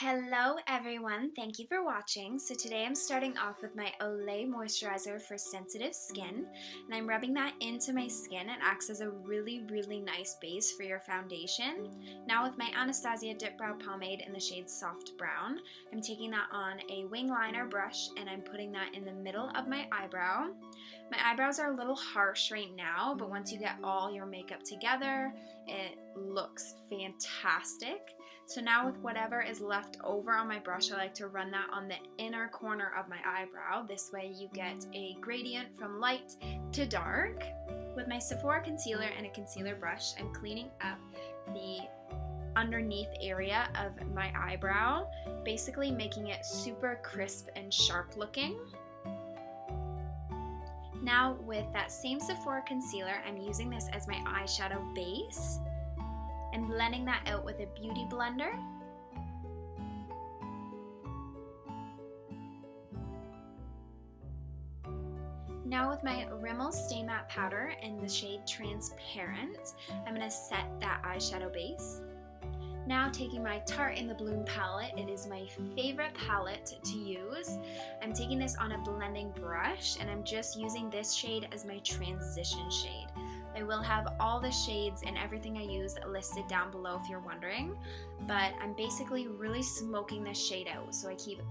Hello everyone, thank you for watching. So today I'm starting off with my Olay Moisturizer for sensitive skin, and I'm rubbing that into my skin. It acts as a really nice base for your foundation. Now with my Anistazia Dip Brow Pomade in the shade Soft Brown, I'm taking that on a wing liner brush and I'm putting that in the middle of my eyebrow. My eyebrows are a little harsh right now, but once you get all your makeup together, it looks fantastic. So now with whatever is left over on my brush, I like to run that on the inner corner of my eyebrow. This way you get a gradient from light to dark. With my Sephora concealer and a concealer brush, I'm cleaning up the underneath area of my eyebrow, basically making it super crisp and sharp looking. Now with that same Sephora concealer, I'm using this as my eyeshadow base and blending that out with a beauty blender. Now with my Rimmel Stay Matte Powder in the shade Transparent, I'm going to set that eyeshadow base. Now taking my Tarte in the Bloom palette, it is my favorite palette to use. I'm taking this on a blending brush and I'm just using this shade as my transition shade. I will have all the shades and everything I use listed down below if you're wondering, but I'm basically really smoking this shade out. So I keep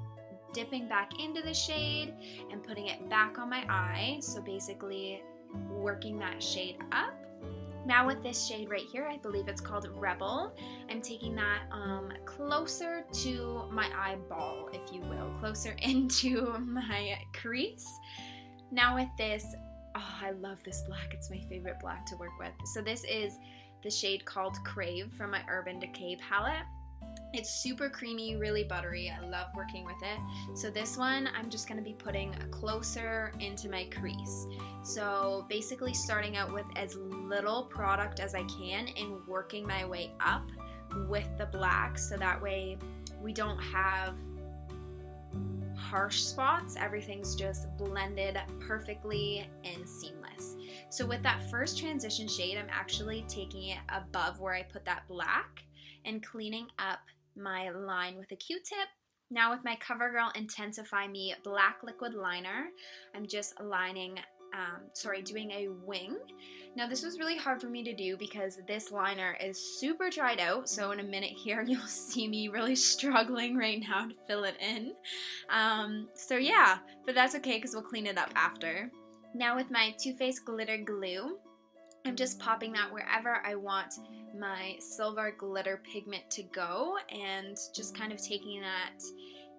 dipping back into the shade and putting it back on my eye, so basically working that shade up. Now with this shade right here, I believe it's called Rebel, I'm taking that closer to my eyeball, if you will, closer into my crease. Now with this, oh, I love this black. It's my favorite black to work with. So this is the shade called Crave from my Urban Decay palette. It's super creamy, really buttery. I love working with it. So this one, I'm just gonna be putting closer into my crease. So basically starting out with as little product as I can and working my way up with the black, so that way we don't have harsh spots. Everything's just blended perfectly and seamless. So with that first transition shade, I'm actually taking it above where I put that black and cleaning up my line with a Q-tip. Now with my CoverGirl Intensify Me black liquid liner, I'm just doing a wing. Now this was really hard for me to do because this liner is super dried out, so in a minute here you'll see me really struggling right now to fill it in. So yeah, but that's okay because we'll clean it up after. Now with my Too Faced Glitter Glue, I'm just popping that wherever I want my silver glitter pigment to go and just kind of taking that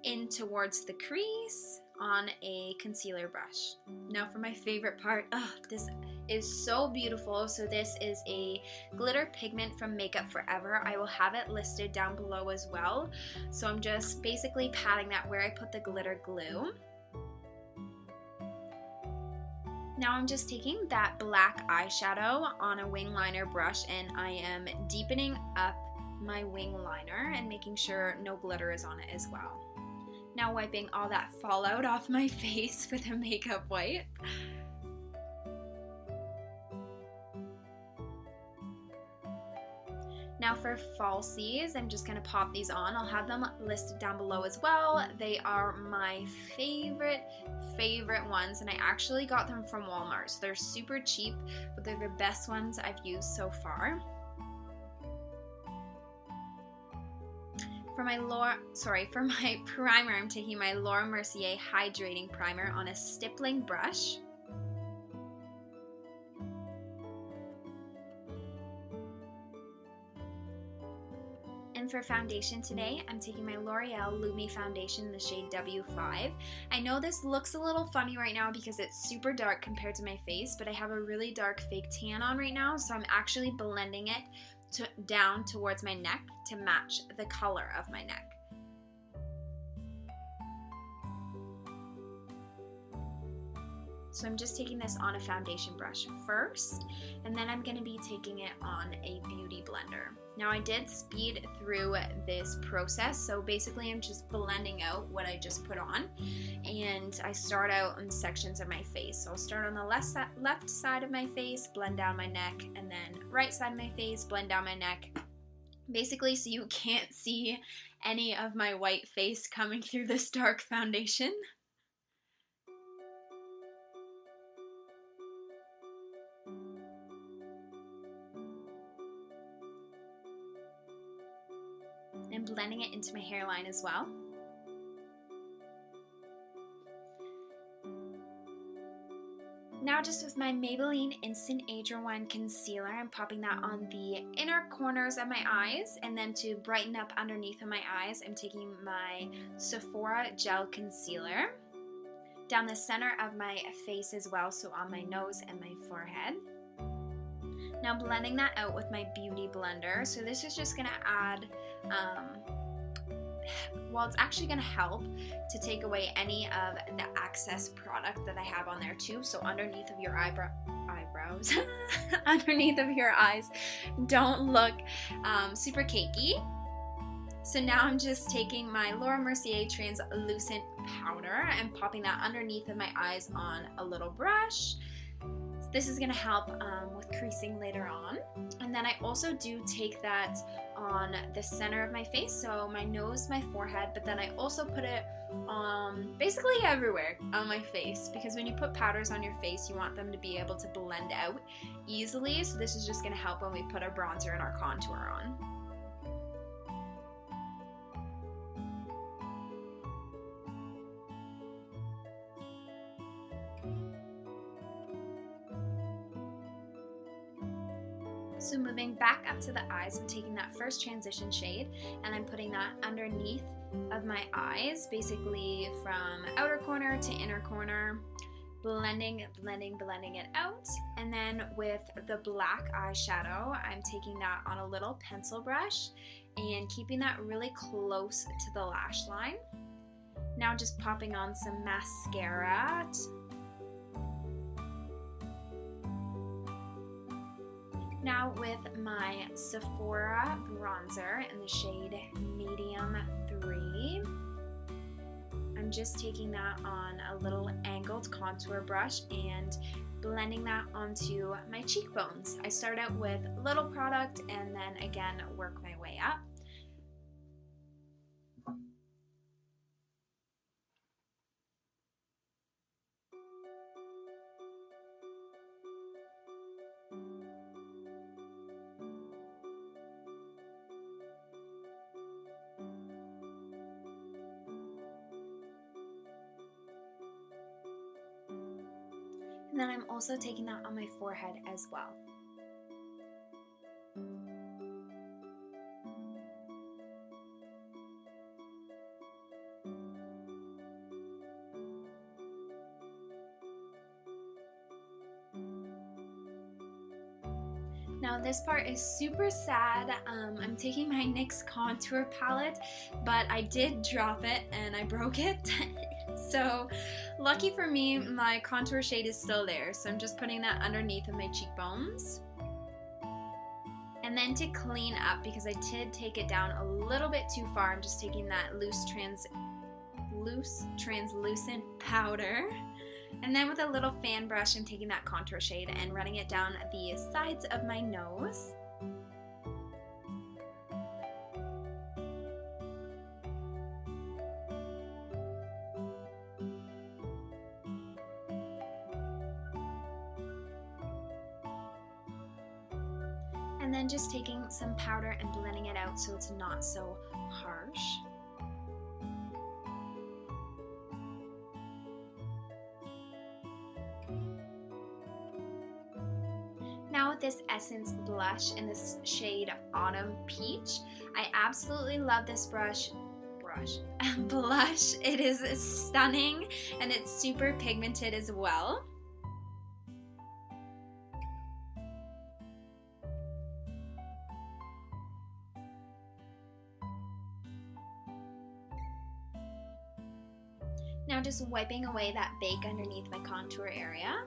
in towards the crease on a concealer brush. Now for my favorite part, this is so beautiful. So this is a glitter pigment from Makeup Forever. I will have it listed down below as well. So I'm just basically patting that where I put the glitter glue. Now I'm just taking that black eyeshadow on a wing liner brush and I am deepening up my wing liner and making sure no glitter is on it as well. Now wiping all that fallout off my face with a makeup wipe. Now for falsies, I'm just going to pop these on. I'll have them listed down below as well. They are my favorite ones, and I actually got them from Walmart. So they're super cheap, but they're the best ones I've used so far. For my primer, I'm taking my Laura Mercier Hydrating Primer on a stippling brush. And for foundation today, I'm taking my L'Oreal Lumi foundation in the shade W5. I know this looks a little funny right now because it's super dark compared to my face, but I have a really dark fake tan on right now, so I'm actually blending it down towards my neck to match the color of my neck. So I'm just taking this on a foundation brush first, and then I'm going to be taking it on a beauty blender. Now I did speed through this process, so basically I'm just blending out what I just put on, and I start out in sections of my face. So I'll start on the left side of my face, blend down my neck, and then right side of my face, blend down my neck, basically so you can't see any of my white face coming through this dark foundation. And blending it into my hairline as well. Now just with my Maybelline Instant Age Rewind Concealer, I'm popping that on the inner corners of my eyes, and then to brighten up underneath of my eyes, I'm taking my Sephora Gel Concealer down the center of my face as well, so on my nose and my forehead. Now blending that out with my Beauty Blender. So this is just going to add, well, it's actually going to help to take away any of the excess product that I have on there too. So underneath of your eyebrows, underneath of your eyes, don't look super cakey. So now I'm just taking my Laura Mercier Translucent Powder and popping that underneath of my eyes on a little brush. This is going to help with creasing later on. And then I also do take that on the center of my face, so my nose, my forehead, but then I also put it basically everywhere on my face, because when you put powders on your face, you want them to be able to blend out easily. So this is just going to help when we put our bronzer and our contour on. So moving back up to the eyes, I'm taking that first transition shade and I'm putting that underneath of my eyes, basically from outer corner to inner corner, blending it out. And then with the black eyeshadow, I'm taking that on a little pencil brush and keeping that really close to the lash line. Now just popping on some mascara. Now with my Sephora bronzer in the shade Medium 3, I'm just taking that on a little angled contour brush and blending that onto my cheekbones. I start out with little product and then again work my way up. And then I'm also taking that on my forehead as well. Now this part is super sad. I'm taking my NYX contour palette, but I did drop it and I broke it. So lucky for me, my contour shade is still there. So I'm just putting that underneath of my cheekbones. And then to clean up, because I did take it down a little bit too far, I'm just taking that loose translucent powder. And then with a little fan brush, I'm taking that contour shade and running it down the sides of my nose. And then just taking some powder and blending it out so it's not so harsh. Now with this Essence blush in this shade Autumn Peach, I absolutely love this blush. It is stunning and it's super pigmented as well. Now just wiping away that bake underneath my contour area.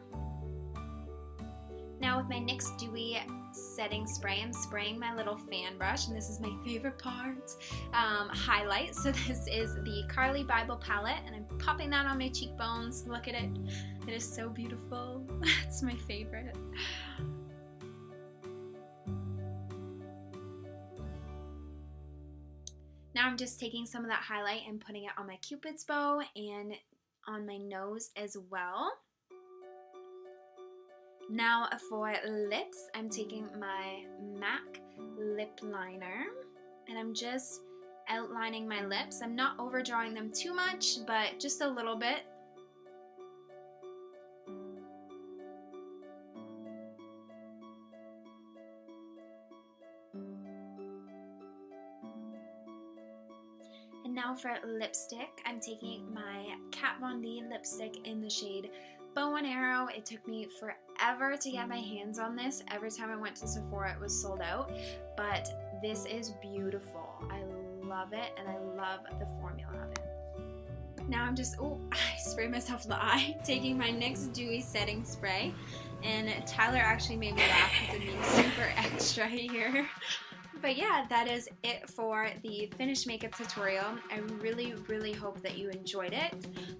Now with my NYX Dewy Setting Spray, I'm spraying my little fan brush, and this is my favorite part, highlight. So this is the Carly Bible palette, and I'm popping that on my cheekbones. Look at it. It is so beautiful. It's my favorite. Now I'm just taking some of that highlight and putting it on my Cupid's bow and on my nose as well. Now for lips, I'm taking my MAC lip liner and I'm just outlining my lips. I'm not overdrawing them too much, but just a little bit. And now for lipstick, I'm taking my Kat Von D lipstick in the shade Bow and Arrow. It took me forever to get my hands on this. Every time I went to Sephora it was sold out, but this is beautiful. I love it and I love the formula of it. Now I'm just, oh, I sprayed myself in the eye, taking my NYX Dewy Setting Spray, and Tyler actually made me laugh because it being super extra here. But yeah, that is it for the finished makeup tutorial. I really hope that you enjoyed it.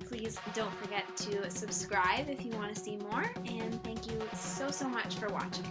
Please don't forget to subscribe if you want to see more, and thank you so much for watching.